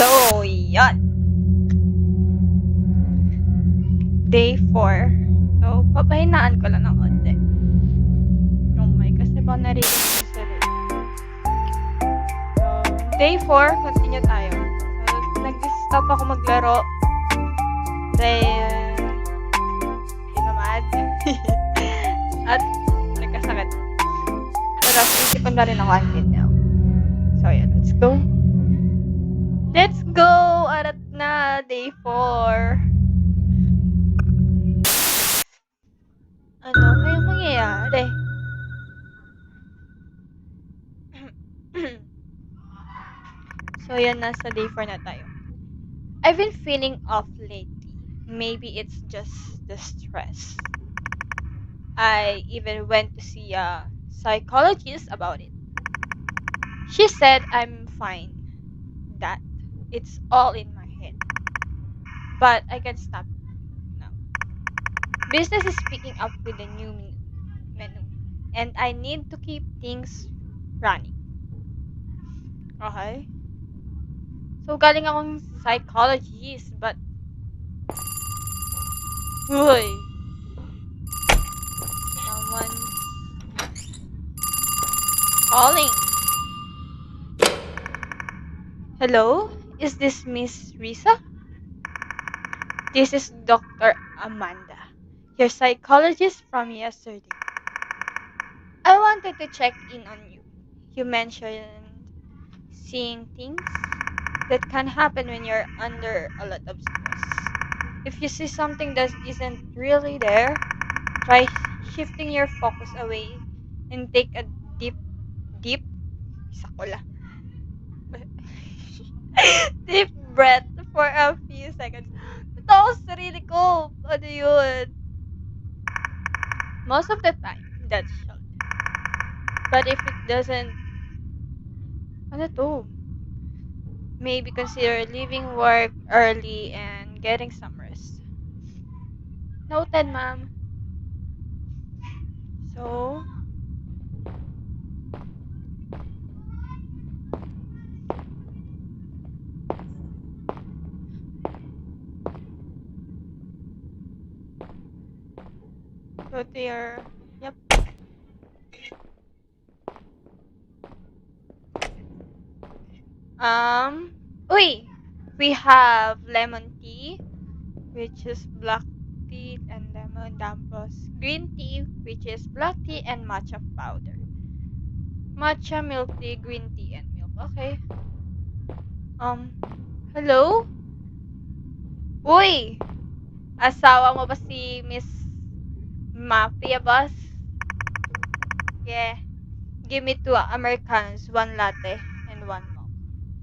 So, yan. Day 4. So, papahinaan ko lang ng konti. Yung mic kasi ba narinig ko sila. So, day 4, continue tayo. So, nag-stop ako maglaro. Dahil, hinamad. At, nagkasakit. Pero, isipan na rin ako until now. So, yeah, let's go. Let's go! Arat na, day 4. Ano kayang mangyayari? So, yan, nasa day 4 na tayo. I've been feeling off lately. Maybe it's just the stress. I even went to see a psychologist about it. She said I'm fine. That it's all in my head. But I can't stop now. Business is picking up with the new menu. And I need to keep things running. Okay? So, galing akong psychologist, but... Uy! Someone's calling. Hello? Is this Miss Risa? This is Dr. Amanda, your psychologist from yesterday. I wanted to check in on you. You mentioned seeing things that can happen when you're under a lot of stress. If you see something that isn't really there, try shifting your focus away and take a deep sakula, deep breath for a few seconds. Totoo sa sarili ko. Ano yun? Most of the time, that's short. But if it doesn't, ano to? Maybe consider leaving work early and getting some rest. Noted, ma'am. So, go to your, yep. Uy! We have lemon tea, which is black tea and lemon. Tapos green tea, which is black tea and matcha powder. Matcha, milk tea, green tea, and milk. Okay. Hello? Uy! Asawa mo ba si Miss Mafia Boss? Yeah. Give me 2 Americanos, 1 latte, and 1 milk.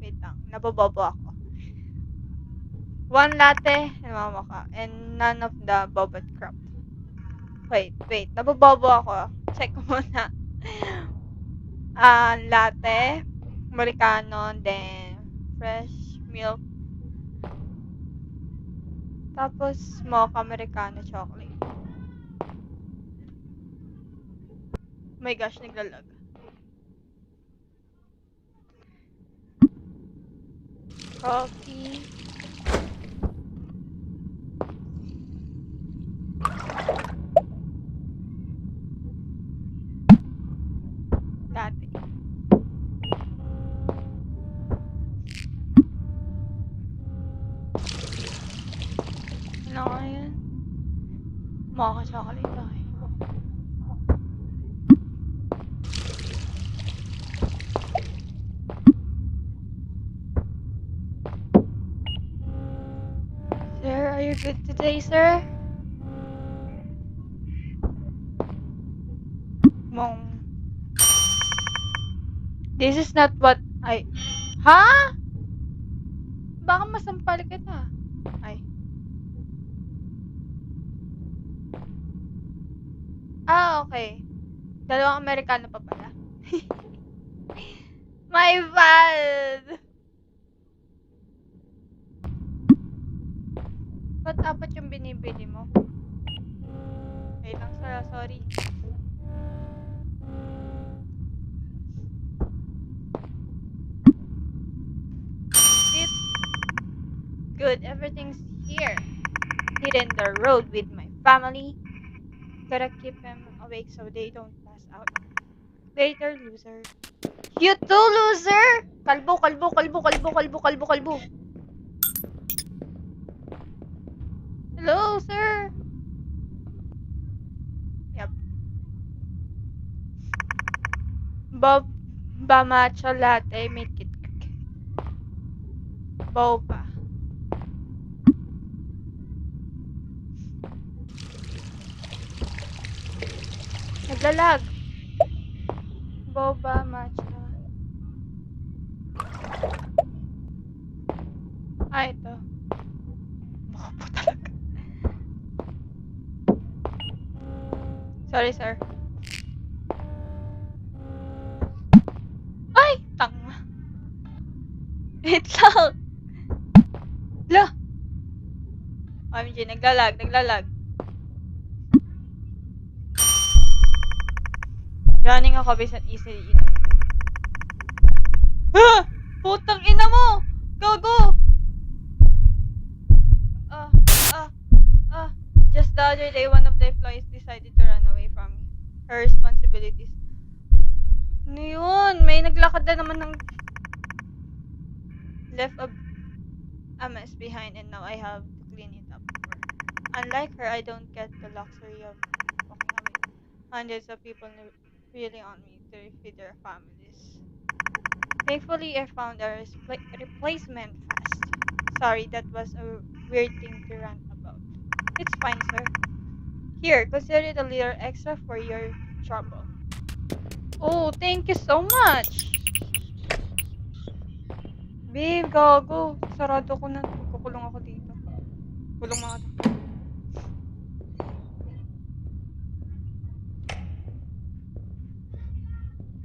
Wait lang, nabobobo ako. 1 latte and 1 mocha, and none of the bobot crap. Wait, nabobobo ako. Check ko muna. Latte, Americano, then fresh milk. Tapos mocha Americano chocolate. Oh my gosh, naglalag. Coffee. Latte. Ano nga yun? Mocha chocolate. Okay. Sir, are you good today, sir? Mom. This is not what I... Ha? Baka masampal kita. Ay. Okay. 2 Amerikano pa pala. My bad! Ba't 4 yung binibili mo? Wait lang, sir. Sorry. Sit. Good, everything's here. Hitting the road with my family. Gotta keep them awake so they don't pass out. Later, loser. You too, loser! Kalbo, kalbo, kalbo, kalbo, kalbo, kalbo, kalbo. Hello, sir. Yep. Bob, matcha latte, make it quick. Boba. Naglalag. Boba matcha. Ito. Bobo talaga. Sorry, sir. Ay! Tanga. Wait lang. La! OMG, naglalag. Running ako bisan easily, Ah! Putang ina mo! Gago! Ah, ah, ah. Just the other day, one of the employees decided to run away from her responsibilities. Ano yun? May naglakad na naman ng left a mess behind and now I have to clean it up for her. Unlike her, I don't get the luxury of walking away. Hundreds of people really on me to feed their families. Thankfully, I found a replacement fast. Sorry, that was a weird thing to rant about. It's fine, sir. Here, consider it a little extra for your trouble. Oh, thank you so much! Babe, gago. Sarado ko na. Magkukulong ako dito. Kulong mga to.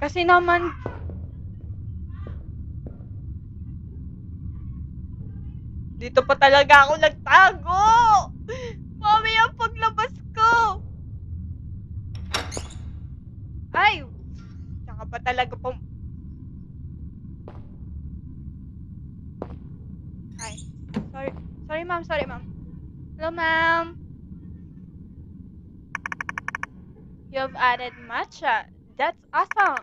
Kasi naman, dito pa talaga ako nagtago! Mami, ang paglabas ko! Ay! Tsaka pa talaga Ay. Sorry, ma'am. Hello, ma'am. You've added matcha. That's awesome.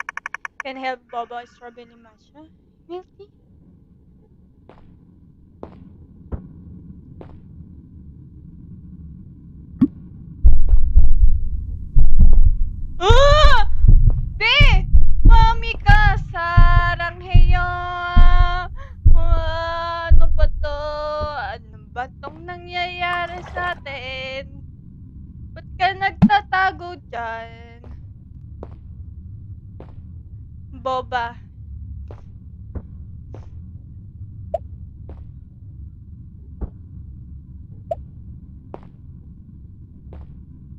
Can help boba strawberry matcha. Milky? Ah! Be! Mami ka! Sarang heyo! Ano ba to? Ano ba tong nangyayari sa atin? Ba't ka nagtatago dyan? Boba.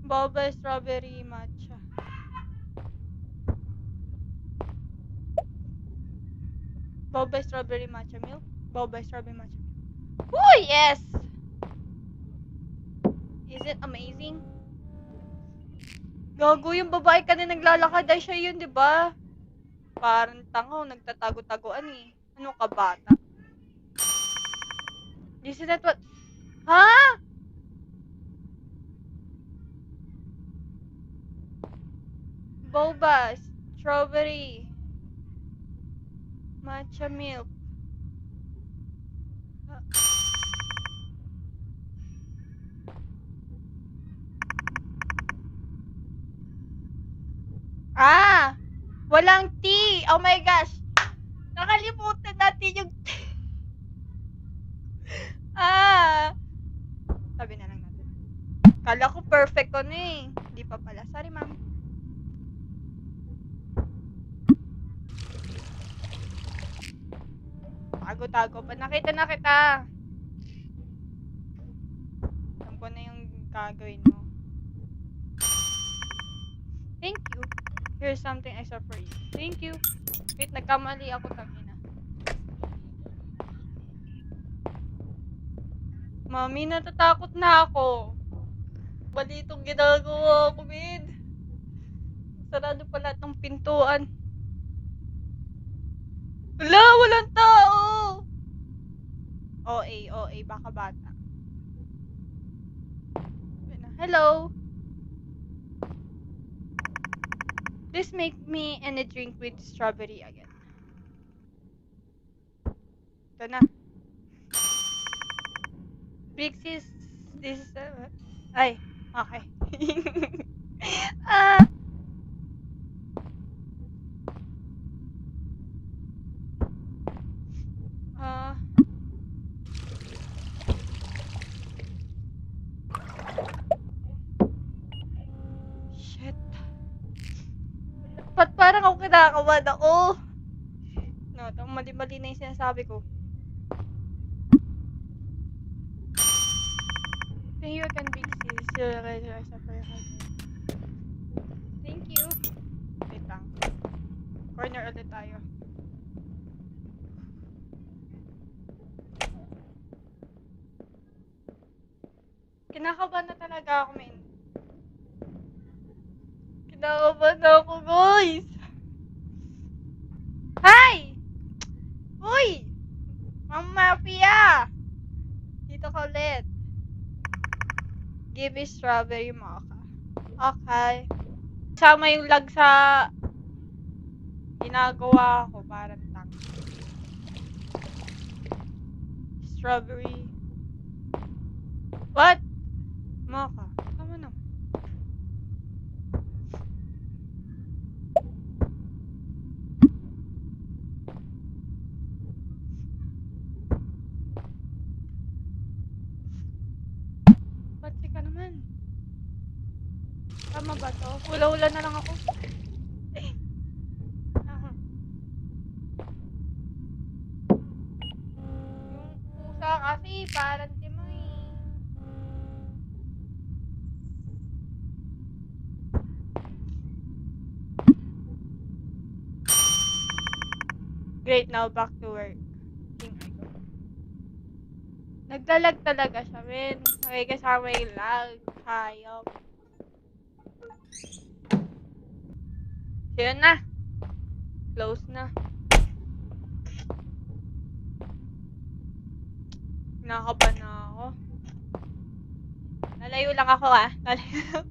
Boba strawberry matcha. Boba strawberry matcha milk? Boba strawberry matcha milk. Oh, yes! Is it amazing? Gago, yung babae ka na naglalakad ay siya yun, di ba? Parang tangaw, nagtatago-taguan eh. Ano ka, bata? Isn't that what... Ha? Boba, strawberry, matcha milk. Ah! Walang tea! Oh my gosh! Nakalimutan natin yung tea. Ah! Sabi na lang natin. Kala ko perfect ko na eh. Hindi pa pala. Sorry, ma'am. Tago-tago pa. Nakita na kita. Alam ko na yung gagawin mo. Thank you. Here's something extra for you. Thank you. Wait, nagkamali ako, tangina. Mami, natatakot na ako. Bali itong ginagawa ko, Mid. Sarado pa lahat ng pintuan. Wala, walang tao! OA, baka bata. Hello. This make me any drink with strawberry again. Ito na. Pixies, this is ay, okay. ah, ah, shit. Ba't parang ako kinakabahan ako? No, itong mali-mali na yung sinasabi ko. Thank you again, Pixies. Thank you. Wait lang. Corner ulit tayo. Kinakabahan na talaga ako, men. Kinakabahan na ako, guys. Hi! Uy! Mama Mafia! Dito ka ulit. Give me strawberry mocha. Okay. Sama yung lag sa ginagawa ko. Parang tang. Strawberry. What? Mocha. Tama na. Patsi ka naman. Tama ba to? Hula-hula na lang ako. Aha. Yung pusa kasi parang timoy. Great, now back to work. Think I go. Naglalag talaga siya, men. May kasama yung lag. Hayop. So, yun na. Close na. Nakakaban na ako. Lalayo lang ako, ah. Lalayo lang.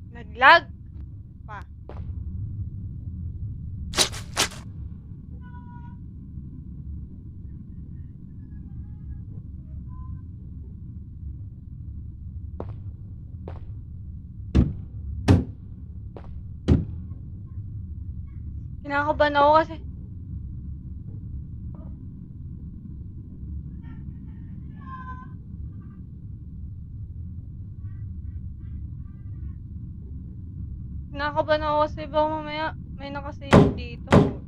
Naglag pa. Kinakabahan ako kasi. Kinakabahan ako kasi baka mamaya may nakasave dito.